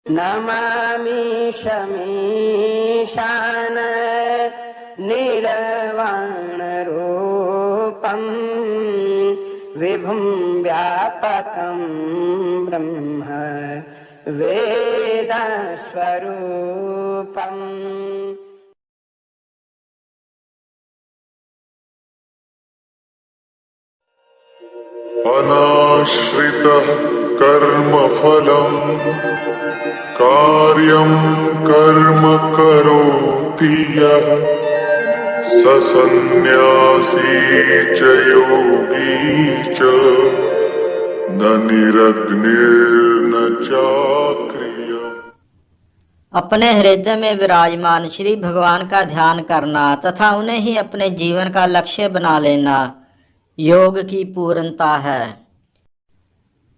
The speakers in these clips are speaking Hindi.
नमामि शमीशान निर्वाणरूपं विभुं व्यापकं ब्रह्म वेदस्वरूपम्। अनाश्रितः कर्मफलम् कार्यं कर्म करोति यः स सन्न्यासी च योगी च न निरग्निर्न चाक्रियः। अपने हृदय में विराजमान श्री भगवान का ध्यान करना तथा उन्हें ही अपने जीवन का लक्ष्य बना लेना योग की पूर्णता है।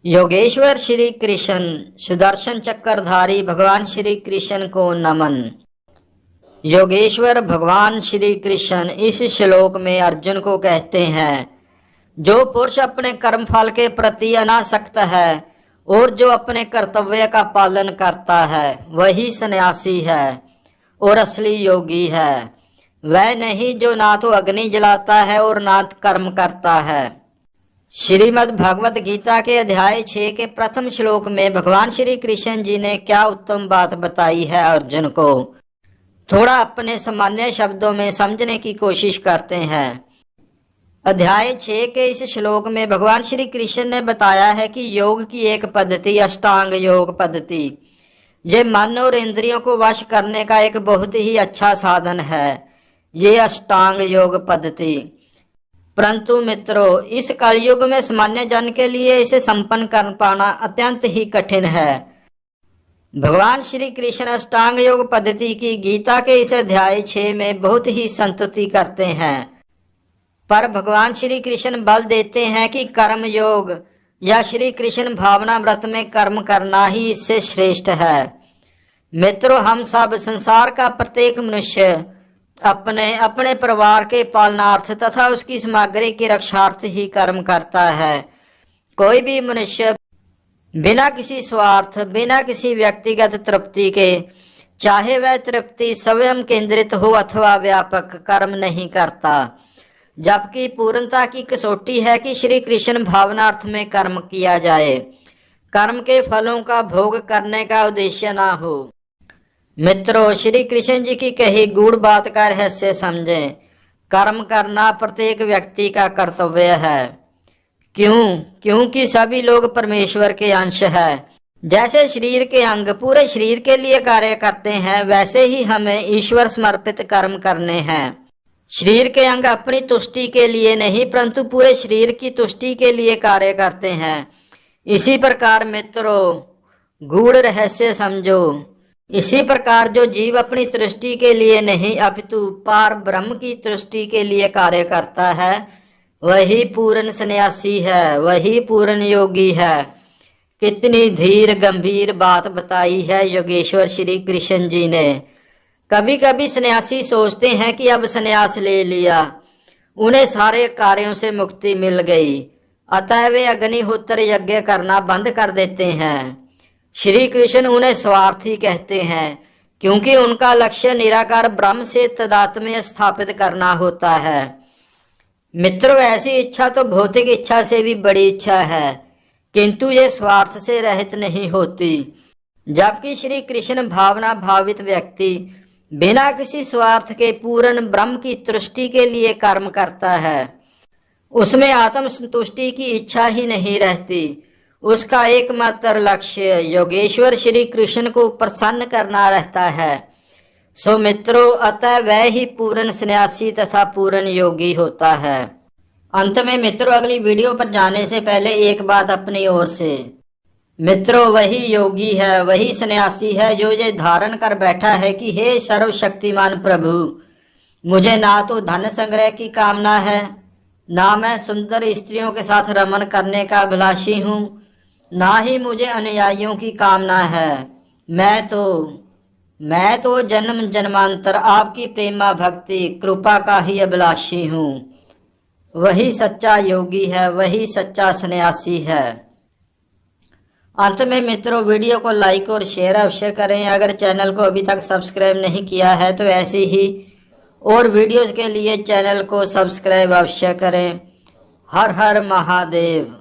योगेश्वर श्री कृष्ण सुदर्शन चक्रधारी भगवान श्री कृष्ण को नमन। योगेश्वर भगवान श्री कृष्ण इस श्लोक में अर्जुन को कहते हैं, जो पुरुष अपने कर्म फल के प्रति अनासक्त है और जो अपने कर्तव्य का पालन करता है वही सन्यासी है और असली योगी है। वह नहीं जो ना तो अग्नि जलाता है और ना कर्म करता है। श्रीमद् भगवत गीता के अध्याय 6 के प्रथम श्लोक में भगवान श्री कृष्ण जी ने क्या उत्तम बात बताई है अर्जुन को, थोड़ा अपने सामान्य शब्दों में समझने की कोशिश करते हैं। अध्याय 6 के इस श्लोक में भगवान श्री कृष्ण ने बताया है कि योग की एक पद्धति अष्टांग योग पद्धति ये मन और इंद्रियों को वश करने का एक बहुत ही अच्छा साधन है, ये अष्टांग योग पद्धति। परंतु मित्रों, इस कलयुग में सामान्य जन के लिए इसे संपन्न कर पाना अत्यंत ही कठिन है। भगवान श्री कृष्ण अष्टांग योग पद्धति की गीता के इस अध्याय 6 में बहुत ही संस्तुति करते हैं, पर भगवान श्री कृष्ण बल देते हैं कि कर्म योग या श्री कृष्ण भावना व्रत में कर्म करना ही इससे श्रेष्ठ है। मित्रों, हम सब संसार का प्रत्येक मनुष्य अपने अपने परिवार के पालनार्थ तथा उसकी सामग्री की रक्षार्थ ही कर्म करता है। कोई भी मनुष्य बिना किसी स्वार्थ, बिना किसी व्यक्तिगत तृप्ति के, चाहे वह तृप्ति स्वयं केंद्रित हो अथवा व्यापक, कर्म नहीं करता। जबकि पूर्णता की कसौटी है कि श्री कृष्ण भावनार्थ में कर्म किया जाए, कर्म के फलों का भोग करने का उद्देश्य ना हो। मित्रों, श्री कृष्ण जी की कही गूढ़ बात का रहस्य समझें। कर्म करना प्रत्येक व्यक्ति का कर्तव्य है। क्योंकि सभी लोग परमेश्वर के अंश है। जैसे शरीर के अंग पूरे शरीर के लिए कार्य करते हैं, वैसे ही हमें ईश्वर समर्पित कर्म करने हैं। शरीर के अंग अपनी तुष्टि के लिए नहीं परंतु पूरे शरीर की तुष्टि के लिए कार्य करते हैं। इसी प्रकार मित्रों, गूढ़ रहस्य समझो। इसी प्रकार जो जीव अपनी तुष्टि के लिए नहीं अपितु पार ब्रह्म की तुष्टि के लिए कार्य करता है, वही पूर्ण सन्यासी है, वही पूर्ण योगी है। कितनी धीर गंभीर बात बताई है योगेश्वर श्री कृष्ण जी ने। कभी कभी सन्यासी सोचते हैं कि अब सन्यास ले लिया, उन्हें सारे कार्यों से मुक्ति मिल गई, अतः वे अग्निहोत्र यज्ञ करना बंद कर देते हैं। श्री कृष्ण उन्हें स्वार्थी कहते हैं क्योंकि उनका लक्ष्य निराकार ब्रह्म से तादात्म्य स्थापित करना होता है। मित्रों, ऐसी इच्छा तो भौतिक इच्छा से भी बड़ी इच्छा है, किंतु ये स्वार्थ से रहित नहीं होती। जबकि श्री कृष्ण भावना भावित व्यक्ति बिना किसी स्वार्थ के पूर्ण ब्रह्म की तुष्टि के लिए कर्म करता है। उसमें आत्म संतुष्टि की इच्छा ही नहीं रहती। उसका एकमात्र लक्ष्य योगेश्वर श्री कृष्ण को प्रसन्न करना रहता है। सो मित्रों, अतः वह ही पूर्ण सन्यासी तथा पूर्ण योगी होता है। अंत में मित्रों, अगली वीडियो पर जाने से पहले एक बात अपनी ओर से। मित्रों, वही योगी है, वही सन्यासी है जो ये धारण कर बैठा है कि हे सर्वशक्तिमान प्रभु, मुझे ना तो धन संग्रह की कामना है, ना मैं सुंदर स्त्रियों के साथ रमन करने का अभिलाषी हूँ, ना ही मुझे अनुयायियों की कामना है। मैं तो जन्म जन्मांतर आपकी प्रेमा भक्ति कृपा का ही अभिलाषी हूँ। वही सच्चा योगी है, वही सच्चा सन्यासी है। अंत में मित्रों, वीडियो को लाइक और शेयर अवश्य करें। अगर चैनल को अभी तक सब्सक्राइब नहीं किया है तो ऐसी ही और वीडियोस के लिए चैनल को सब्सक्राइब अवश्य करें। हर हर महादेव।